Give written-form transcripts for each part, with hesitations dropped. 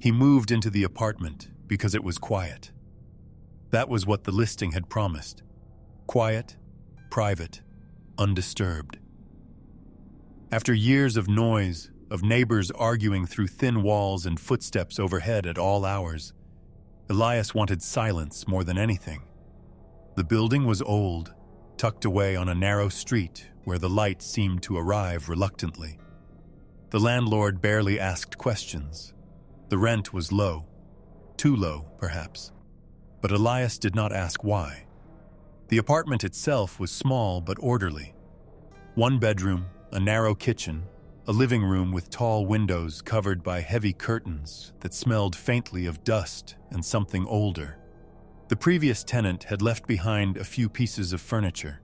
He moved into the apartment because it was quiet. That was what the listing had promised. Quiet, private, undisturbed. After years of noise, of neighbors arguing through thin walls and footsteps overhead at all hours, Elias wanted silence more than anything. The building was old, tucked away on a narrow street where the light seemed to arrive reluctantly. The landlord barely asked questions. The rent was low, too low, perhaps. But Elias did not ask why. The apartment itself was small but orderly. One bedroom, a narrow kitchen, a living room with tall windows covered by heavy curtains that smelled faintly of dust and something older. The previous tenant had left behind a few pieces of furniture,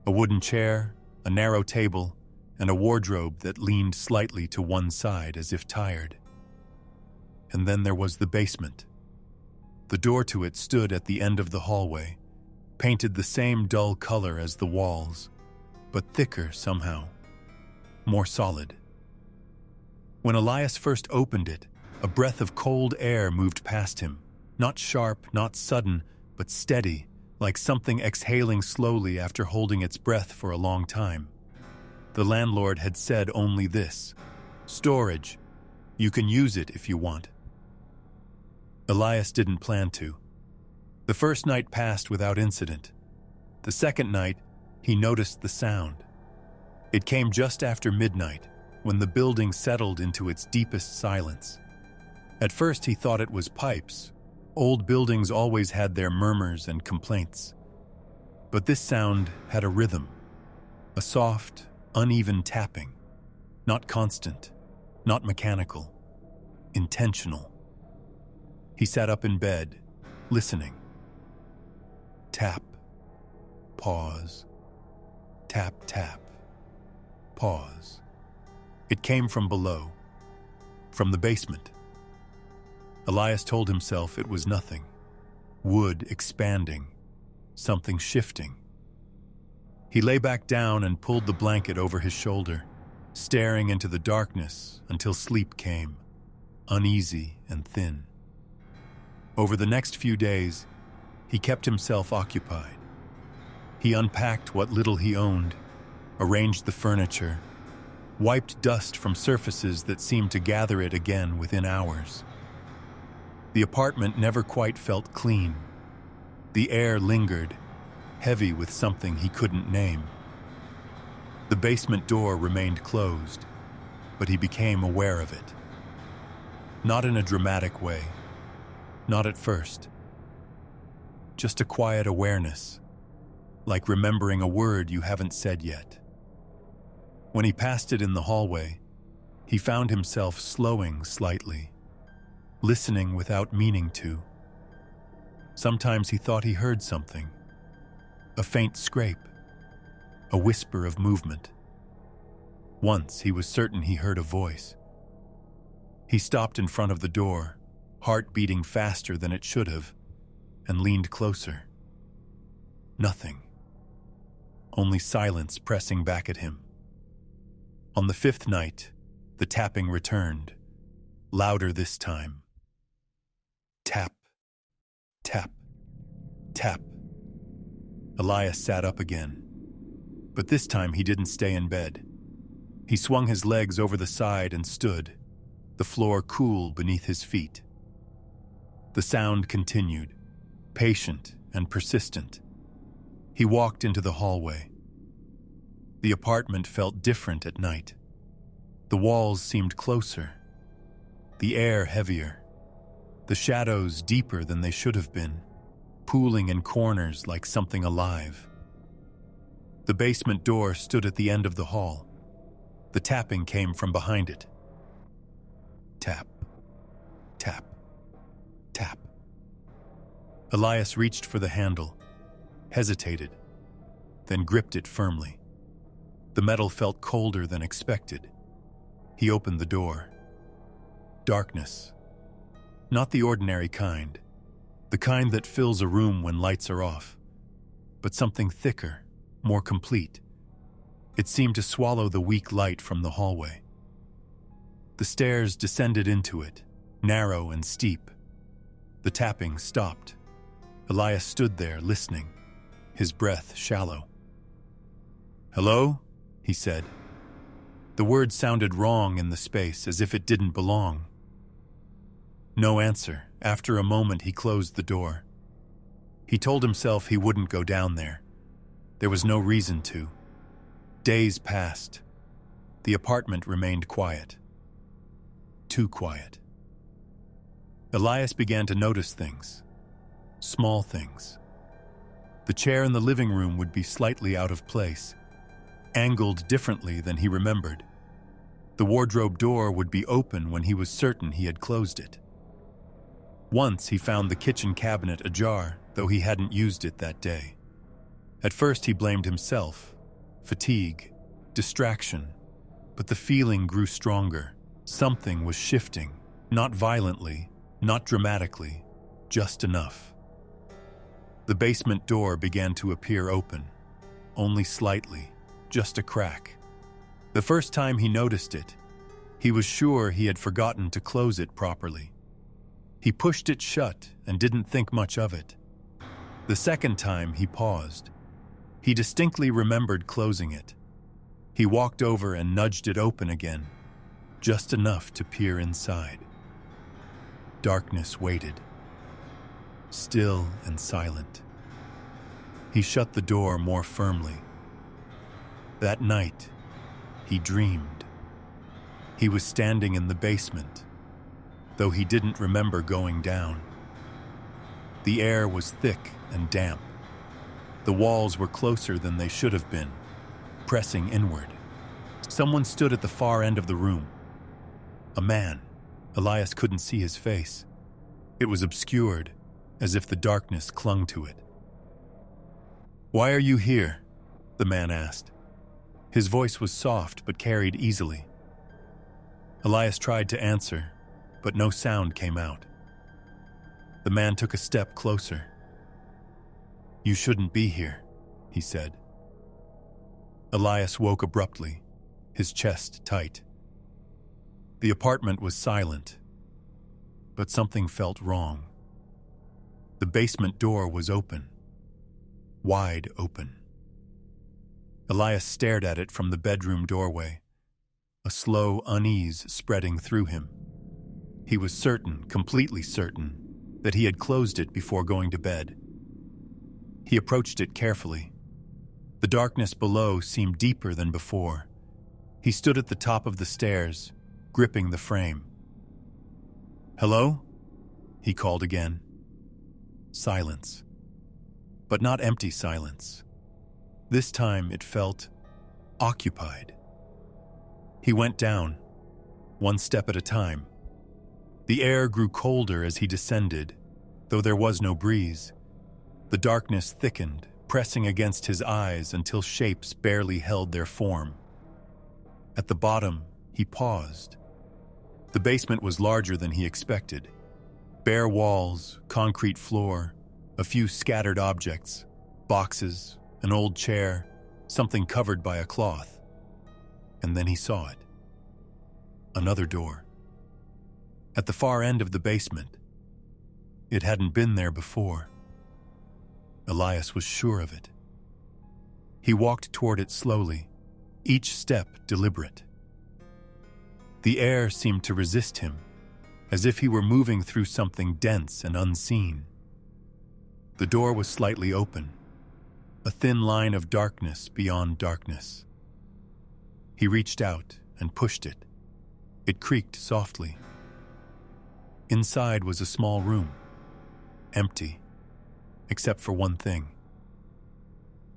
a wooden chair, a narrow table, and a wardrobe that leaned slightly to one side as if tired. And then there was the basement. The door to it stood at the end of the hallway, painted the same dull color as the walls, but thicker somehow, more solid. When Elias first opened it, a breath of cold air moved past him, not sharp, not sudden, but steady, like something exhaling slowly after holding its breath for a long time. The landlord had said only this: storage. You can use it if you want. Elias didn't plan to. The first night passed without incident. The second night, he noticed the sound. It came just after midnight, when the building settled into its deepest silence. At first he thought it was pipes. Old buildings always had their murmurs and complaints. But this sound had a rhythm, a soft, uneven tapping, not constant, not mechanical, intentional. He sat up in bed, listening. Tap, pause, tap, tap, pause. It came from below, from the basement. Elias told himself it was nothing. Wood expanding, something shifting. He lay back down and pulled the blanket over his shoulder, staring into the darkness until sleep came, uneasy and thin. Over the next few days, he kept himself occupied. He unpacked what little he owned, arranged the furniture, wiped dust from surfaces that seemed to gather it again within hours. The apartment never quite felt clean. The air lingered, heavy with something he couldn't name. The basement door remained closed, but he became aware of it. Not in a dramatic way. Not at first. Just a quiet awareness, like remembering a word you haven't said yet. When he passed it in the hallway, he found himself slowing slightly, listening without meaning to. Sometimes he thought he heard something, a faint scrape, a whisper of movement. Once he was certain he heard a voice. He stopped in front of the door, heart beating faster than it should have, and leaned closer. Nothing. Only silence pressing back at him. On the fifth night, the tapping returned, louder this time. Tap, tap, tap. Elias sat up again. But this time he didn't stay in bed. He swung his legs over the side and stood, the floor cool beneath his feet. The sound continued, patient and persistent. He walked into the hallway. The apartment felt different at night. The walls seemed closer, the air heavier, the shadows deeper than they should have been, pooling in corners like something alive. The basement door stood at the end of the hall. The tapping came from behind it. Tap, tap, tap. Elias reached for the handle, hesitated, then gripped it firmly. The metal felt colder than expected. He opened the door. Darkness. Not the ordinary kind, the kind that fills a room when lights are off, but something thicker, more complete. It seemed to swallow the weak light from the hallway. The stairs descended into it, narrow and steep. The tapping stopped. Elias stood there, listening, his breath shallow. "Hello?" he said. The word sounded wrong in the space, as if it didn't belong. No answer. After a moment, he closed the door. He told himself he wouldn't go down there. There was no reason to. Days passed. The apartment remained quiet. Too quiet. Elias began to notice things. Small things. The chair in the living room would be slightly out of place, angled differently than he remembered. The wardrobe door would be open when he was certain he had closed it. Once he found the kitchen cabinet ajar, though he hadn't used it that day. At first he blamed himself, fatigue, distraction, but the feeling grew stronger. Something was shifting, not violently, not dramatically, just enough. The basement door began to appear open, only slightly, just a crack. The first time he noticed it, he was sure he had forgotten to close it properly. He pushed it shut and didn't think much of it. The second time he paused. He distinctly remembered closing it. He walked over and nudged it open again, just enough to peer inside. Darkness waited, still and silent. He shut the door more firmly. That night, he dreamed. He was standing in the basement, though he didn't remember going down. The air was thick and damp. The walls were closer than they should have been, pressing inward. Someone stood at the far end of the room. A man. Elias couldn't see his face. It was obscured, as if the darkness clung to it. "Why are you here?" the man asked. His voice was soft but carried easily. Elias tried to answer, but no sound came out. The man took a step closer. "You shouldn't be here," he said. Elias woke abruptly, his chest tight. The apartment was silent, but something felt wrong. The basement door was open, wide open. Elias stared at it from the bedroom doorway, a slow unease spreading through him. He was certain, completely certain, that he had closed it before going to bed. He approached it carefully. The darkness below seemed deeper than before. He stood at the top of the stairs, gripping the frame. "Hello?" he called again. Silence. But not empty silence. This time it felt occupied. He went down, one step at a time. The air grew colder as he descended, though there was no breeze. The darkness thickened, pressing against his eyes until shapes barely held their form. At the bottom, he paused. The basement was larger than he expected. Bare walls, concrete floor, a few scattered objects, boxes, an old chair, something covered by a cloth. And then he saw it. Another door. At the far end of the basement. It hadn't been there before. Elias was sure of it. He walked toward it slowly, each step deliberate. The air seemed to resist him, as if he were moving through something dense and unseen. The door was slightly open, a thin line of darkness beyond darkness. He reached out and pushed it. It creaked softly. Inside was a small room, empty, except for one thing.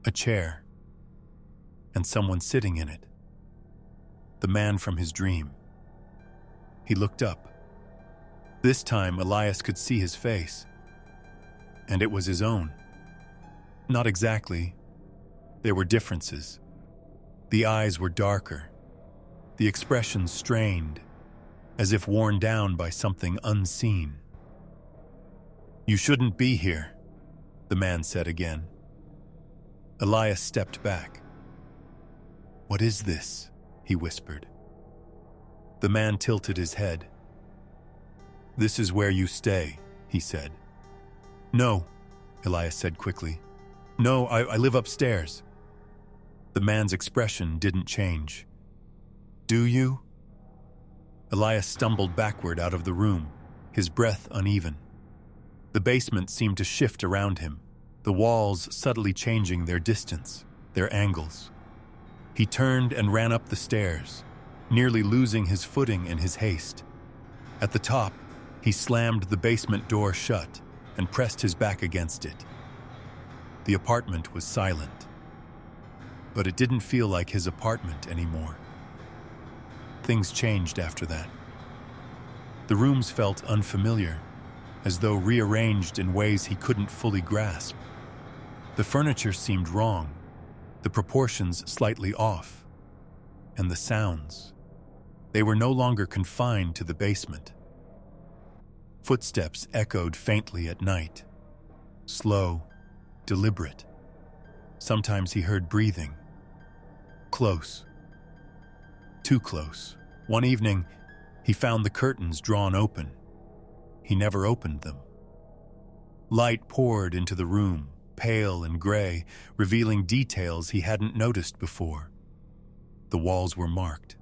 A chair, and someone sitting in it. The man from his dream. He looked up. This time Elias could see his face, and it was his own. Not exactly. There were differences. The eyes were darker, the expression strained, as if worn down by something unseen. "You shouldn't be here," the man said again. Elias stepped back. "What is this?" he whispered. The man tilted his head. "This is where you stay," he said. "No," Elias said quickly. "No, I live upstairs." The man's expression didn't change. "Do you?" Elias stumbled backward out of the room, his breath uneven. The basement seemed to shift around him, the walls subtly changing their distance, their angles. He turned and ran up the stairs, nearly losing his footing in his haste. At the top, he slammed the basement door shut and pressed his back against it. The apartment was silent, but it didn't feel like his apartment anymore. Things changed after that. The rooms felt unfamiliar, as though rearranged in ways he couldn't fully grasp. The furniture seemed wrong, the proportions slightly off, and the sounds. They were no longer confined to the basement. Footsteps echoed faintly at night, slow, deliberate. Sometimes he heard breathing. Close. Too close. One evening, he found the curtains drawn open. He never opened them. Light poured into the room, pale and gray, revealing details he hadn't noticed before. The walls were marked.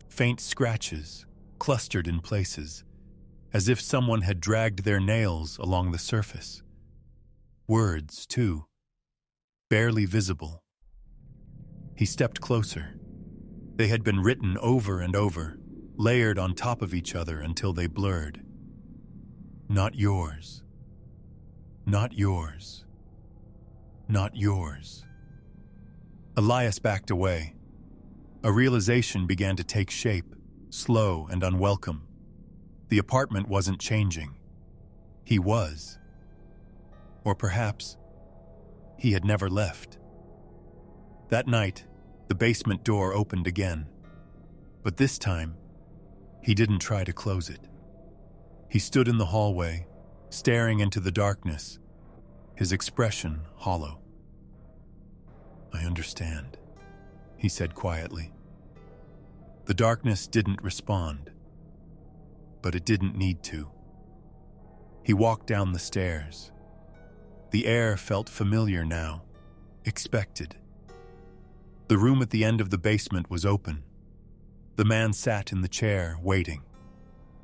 Faint scratches, clustered in places, as if someone had dragged their nails along the surface. Words, too, barely visible. He stepped closer. They had been written over and over, layered on top of each other until they blurred. Not yours. Not yours. Not yours. Elias backed away. A realization began to take shape, slow and unwelcome. The apartment wasn't changing. He was. Or perhaps he had never left. That night, the basement door opened again. But this time, he didn't try to close it. He stood in the hallway, staring into the darkness, his expression hollow. "I understand," he said quietly. The darkness didn't respond, but it didn't need to. He walked down the stairs. The air felt familiar now, expected. The room at the end of the basement was open. The man sat in the chair, waiting.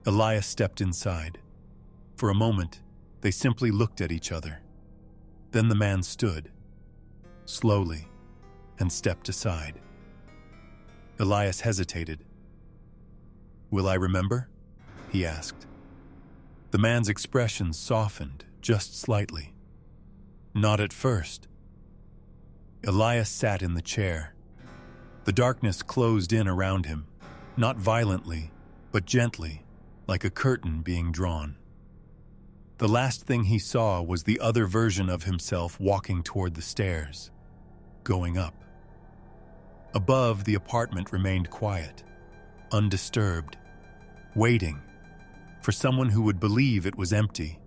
Elias stepped inside. For a moment, they simply looked at each other. Then the man stood, slowly, and stepped aside. Elias hesitated. "Will I remember?" he asked. The man's expression softened just slightly. "Not at first." Elias sat in the chair. The darkness closed in around him, not violently, but gently, like a curtain being drawn. The last thing he saw was the other version of himself walking toward the stairs, going up. Above, the apartment remained quiet, undisturbed, waiting for someone who would believe it was empty.